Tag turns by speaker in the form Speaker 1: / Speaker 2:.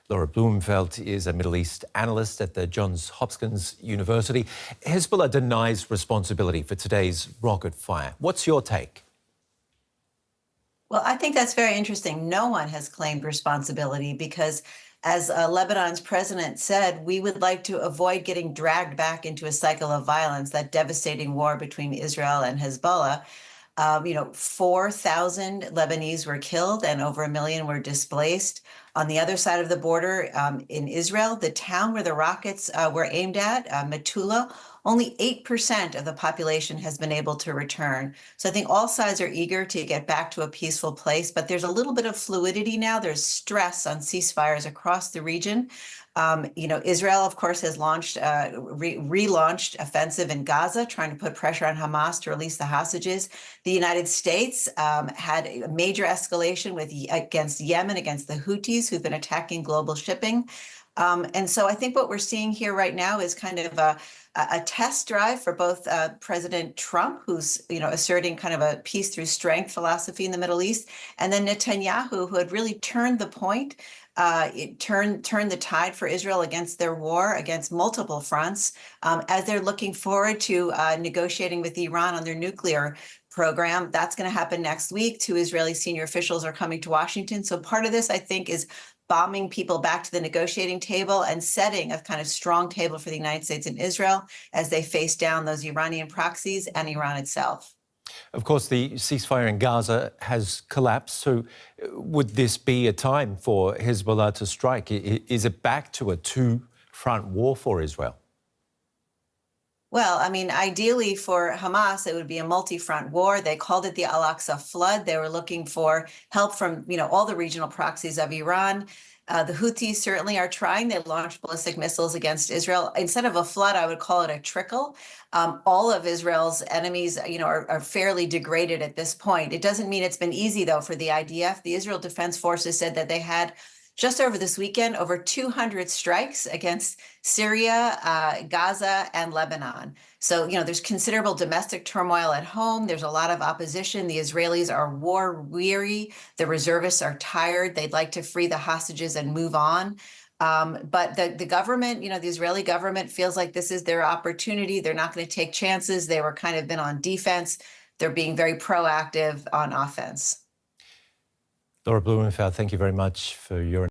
Speaker 1: Laura Blumenfeld is a Middle East analyst at the Johns Hopkins University. Hezbollah denies responsibility for today's rocket fire. What's your take?
Speaker 2: Well, I think that's very interesting. No one has claimed responsibility because, as Lebanon's president said, we would like to avoid getting dragged back into a cycle of violence, that devastating war between Israel and Hezbollah. 4,000 Lebanese were killed and over 1 million were displaced. On the other side of the border in Israel, the town where the rockets were aimed at, Metula, only 8% of the population has been able to return. So I think all sides are eager to get back to a peaceful place, but there's a little bit of fluidity now. There's stress on ceasefires across the region. Israel, of course, has launched, relaunched offensive in Gaza, trying to put pressure on Hamas to release the hostages. The United States had a major escalation against Yemen, against the Houthis, who've been attacking global shipping. And so I think what we're seeing here right now is kind of a test drive for both President Trump, who's asserting kind of a peace through strength philosophy in the Middle East, and then Netanyahu, who had really turned the point, turned the tide for Israel against their war against multiple fronts, as they're looking forward to negotiating with Iran on their nuclear program. That's going to happen next week. 2 Israeli senior officials are coming to Washington. So part of this, I think, is bombing people back to the negotiating table and setting a kind of strong table for the United States and Israel as they face down those Iranian proxies and Iran itself.
Speaker 1: Of course, the ceasefire in Gaza has collapsed. So would this be a time for Hezbollah to strike? Is it back to a two-front war for Israel?
Speaker 2: Well, I mean, ideally for Hamas, it would be a multi-front war. They called it the Al-Aqsa flood. They were looking for help from, all the regional proxies of Iran. The Houthis certainly are trying. They launched ballistic missiles against Israel. Instead of a flood, I would call it a trickle. All of Israel's enemies, are fairly degraded at this point. It doesn't mean it's been easy, though, for the IDF. The Israel Defense Forces said that they had just over this weekend, over 200 strikes against Syria, Gaza, and Lebanon. So, there's considerable domestic turmoil at home. There's a lot of opposition. The Israelis are war weary. The reservists are tired. They'd like to free the hostages and move on. But the government, the Israeli government feels like this is their opportunity. They're not going to take chances. They were kind of been on defense. They're being very proactive on offense.
Speaker 1: Laura Blumenfeld, thank you very much for your